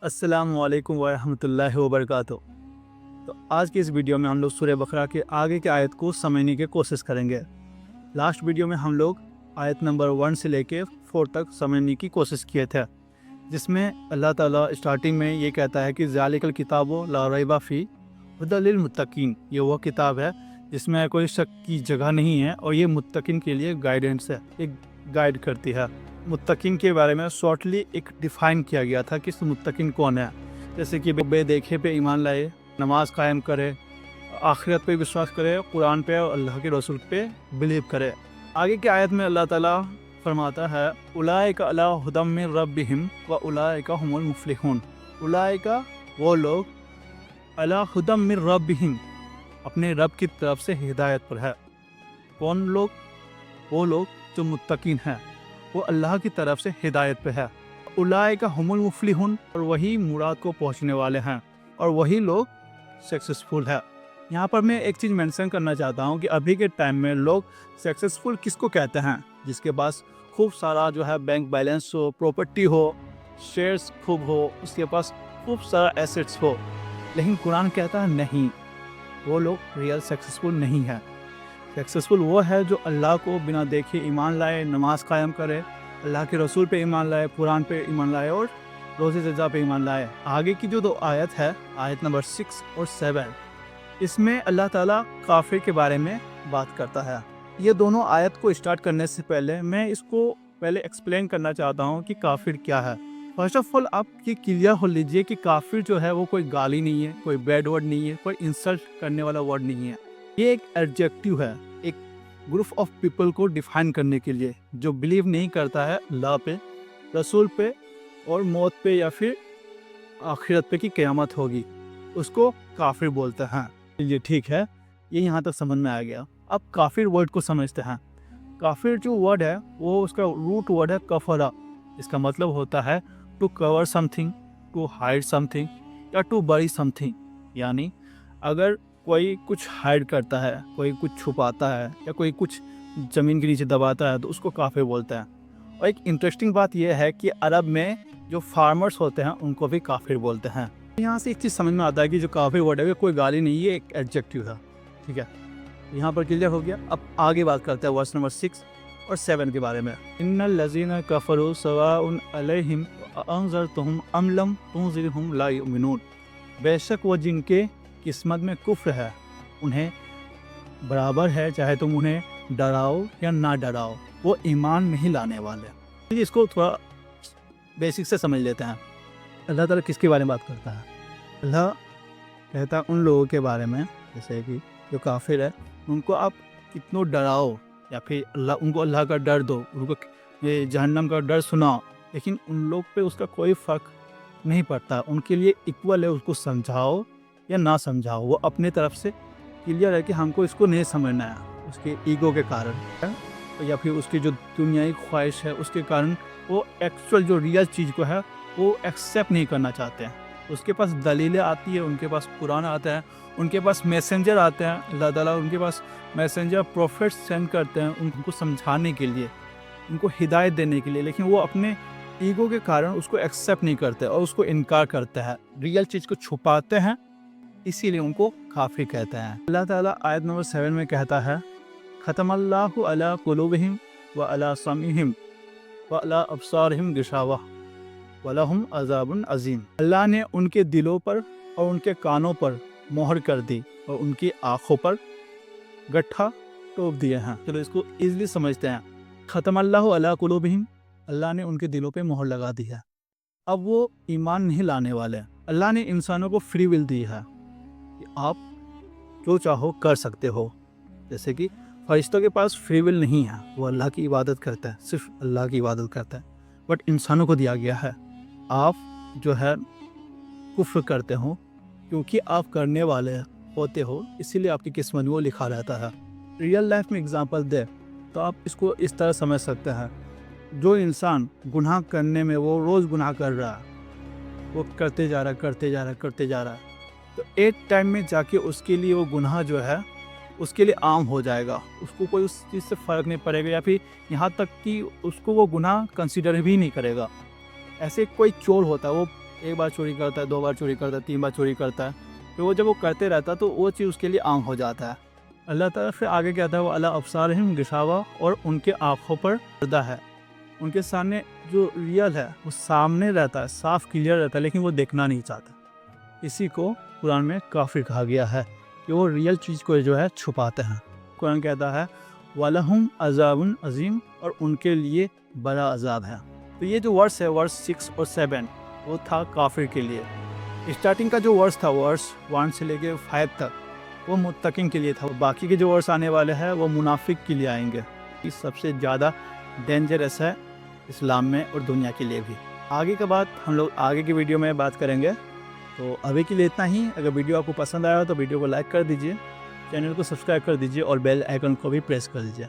अस्सलाम वालेकुम वरहमतुल्लाहि वबरकातुहू। तो आज की इस वीडियो में हम लोग सूरह बकरा के आगे के आयत को समझने की कोशिश करेंगे। लास्ट वीडियो में हम लोग आयत नंबर 1 से लेके 4 तक समझने की कोशिश किए थे, जिसमें अल्लाह ताला स्टार्टिंग में ये कहता है कि ज़ालिकल किताबु ला रैबा फ़ी हुदल लिल मुत्तकीन। ये वो किताब है जिसमें कोई शक की जगह नहीं है और ये मुत्तकीन के लिए गाइडेंस है, एक गाइड करती है। मुत्तकीन के बारे में शॉर्टली एक डिफ़ाइन किया गया था कि मुत्तकीन कौन है, जैसे कि बेदेखे पे ईमान लाए, नमाज कायम करे, आखिरत पे विश्वास करे, कुरान पे और अल्लाह के रसूल पे बिलीव करे। आगे की आयत में अल्लाह ताला फरमाता है उलाइका अला हुदम मिन रब्बिहिम व उलाइका हुमुल मुफ्लिहून। उलाइका वो लोग अला हुदम मिन रब्बिहिम अपने रब की तरफ से हिदायत पर है। कौन लोग? वो लोग जो मुत्तकीन हैं, वो अल्लाह की तरफ से हिदायत पे है। उलाइका हुमुल मुफ्लिहून, और वही मुराद को पहुंचने वाले हैं और वही लोग सक्सेसफुल है। यहाँ पर मैं एक चीज़ मेंशन करना चाहता हूँ कि अभी के टाइम में लोग सक्सेसफुल किसको कहते हैं? जिसके पास खूब सारा जो है बैंक बैलेंस हो, प्रॉपर्टी हो, शेयर्स खूब हो, उसके पास खूब सारा एसेट्स हो। लेकिन कुरान कहता है नहीं, वो लोग रियल सक्सेसफुल नहीं है। सक्सेसफुल वो है जो अल्लाह को बिना देखे ईमान लाए, नमाज कायम करे, अल्लाह के रसूल पे ईमान लाए, कुरान पे ईमान लाए और रोज़े जज़ा पे ईमान लाए। आगे की जो 2 आयत है, आयत नंबर 6 और 7, इसमें अल्लाह ताला काफिर के बारे में बात करता है। ये दोनों आयत को स्टार्ट करने से पहले मैं इसको पहले एक्सप्लेन करना चाहता हूँ कि काफिर क्या है। फर्स्ट ऑफ ऑल आप ये क्लियर हो लीजिए कि काफिर जो है वो कोई गाली नहीं है, कोई बैड वर्ड नहीं है, कोई इंसल्ट करने वाला वर्ड नहीं है। ये एक एडजेक्टिव है, एक ग्रुप ऑफ पीपल को डिफाइन करने के लिए जो बिलीव नहीं करता है अल्लाह पे, रसूल पे और मौत पे या फिर आखिरत पे की क़यामत होगी, उसको काफिर बोलते हैं। ये ठीक है, ये यहाँ तक समझ में आ गया। अब काफिर वर्ड को समझते हैं। काफिर जो वर्ड है वो उसका रूट वर्ड है कफरा। इसका मतलब होता है to cover something, to hide something या टू बरी समथिंग। यानी अगर कोई कुछ हाइड करता है, कोई कुछ छुपाता है या कोई कुछ ज़मीन के नीचे दबाता है तो उसको काफिर बोलते हैं। और एक इंटरेस्टिंग बात यह है कि अरब में जो फार्मर्स होते हैं उनको भी काफिर बोलते हैं। यहाँ से एक चीज़ समझ में आता है कि जो काफिर वर्ड है कोई गाली नहीं, ये एक एडजेक्टिव है। ठीक है, यहाँ पर क्लियर हो गया। अब आगे बात करते हैं वर्स नंबर 6 और 7 के बारे में। इन्नल लज़ीना कफ़रू सवाउन अलैहिम अअंज़रतहुम अम लम तुनज़िरहुम ला युमिनून। बेशक वो जिनके किस्मत में कुफ्र है, उन्हें बराबर है चाहे तुम उन्हें डराओ या ना डराओ, वो ईमान नहीं लाने वाले। इसको थोड़ा बेसिक से समझ लेते हैं। अल्लाह ताला किसके बारे में बात करता है? अल्लाह कहता है उन लोगों के बारे में, जैसे कि जो काफिर है उनको आप कितनों डराओ या फिर उनको अल्लाह का डर दो, उनको ये जहन्नम का डर सुनाओ, लेकिन उन लोग पे उसका कोई फ़र्क नहीं पड़ता। उनके लिए इक्वल है, उसको समझाओ या ना समझाओ, वो अपने तरफ से क्लियर है कि हमको इसको नहीं समझना है, उसके ईगो के कारण है या फिर उसकी जो दुनियाई ख्वाहिश है उसके कारण वो एक्चुअल जो रियल चीज़ को है वो एक्सेप्ट नहीं करना चाहते हैं। उसके पास दलीलें आती है, उनके पास कुरान आता है, उनके पास मैसेंजर आते हैं, अल्लाह ताला उनके पास मैसेंजर प्रोफेट्स सेंड करते हैं उनको समझाने के लिए, उनको हिदायत देने के लिए, लेकिन वो अपने ईगो के कारण उसको एक्सेप्ट नहीं करते और उसको इनकार करते हैं, रियल चीज़ को छुपाते हैं, इसीलिए उनको काफिर कहते हैं। अल्लाह ताला आयत नंबर 7 में कहता है ख़तमल्लाहु अला कुलूबिहिम व अला समीहिम व अला अब्सारिहिम गिशावा वलहुम अज़ाबुन अज़ीम। अल्लाह ने उनके दिलों पर और उनके कानों पर मोहर कर दी और उनकी आँखों पर गट्ठा टोप दिए हैं। चलो इसको ईज़िली समझते हैं। ख़तमल्लाहु अला कुलूबिहिम, अल्लाह ने उनके दिलों पे मोहर लगा दी है। अब वो ईमान नहीं लाने वाले। अल्लाह ने इंसानों को फ्री विल दी है कि आप जो चाहो कर सकते हो। जैसे कि फरिश्तों के पास फ्री विल नहीं है, वो अल्लाह की इबादत करता है, सिर्फ अल्लाह की इबादत करता है। बट इंसानों को दिया गया है, आप जो है कुफ्र करते हो क्योंकि आप करने वाले होते हो, इसीलिए आपकी किस्मत में वो लिखा रहता है। रियल लाइफ में एग्जांपल दे तो आप इसको इस तरह समझ सकते हैं। जो इंसान गुनाह करने में वो रोज़ गुनाह कर रहा है, वो करते जा रहा है, तो एक टाइम में जाके उसके लिए वो गुनाह जो है उसके लिए आम हो जाएगा, उसको कोई उस चीज़ से फ़र्क नहीं पड़ेगा या फिर यहाँ तक कि उसको वो गुनाह कंसिडर भी नहीं करेगा। ऐसे कोई चोर होता है, वो एक बार चोरी करता है, 2 बार चोरी करता है, 3 बार चोरी करता है, तो वो जब वो करते रहता है तो वो चीज़ उसके लिए आम हो जाता है। अल्लाह ताला फिर आगे कहता है वो अला अब्सारिहिम गिशावा, और उनके आँखों पर पर्दा है। उनके सामने जो रियल है वो सामने रहता है, साफ क्लियर रहता है, लेकिन वो देखना नहीं चाहता। इसी को कुरान में काफिर कहा गया है कि वो रियल चीज़ को जो है छुपाते हैं। कुरान कहता है वलहुम अज़ाबुन अज़ीम, और उनके लिए बड़ा अजाब है। तो ये जो वर्स है, वर्स 6 और 7, वो था काफिर के लिए। स्टार्टिंग का जो वर्स था, वर्स 1 से लेके 5 तक, वो मुत्तकिन के लिए था। बाकी के जो वर्स आने वाले हैं वो मुनाफिक के लिए आएंगे। ये सबसे ज़्यादा डेंजरस है इस्लाम में और दुनिया के लिए भी। आगे का बात हम लोग आगे की वीडियो में बात करेंगे। तो अभी के लिए इतना ही। अगर वीडियो आपको पसंद आया तो वीडियो को लाइक कर दीजिए, चैनल को सब्सक्राइब कर दीजिए और बेल आइकन को भी प्रेस कर दीजिए।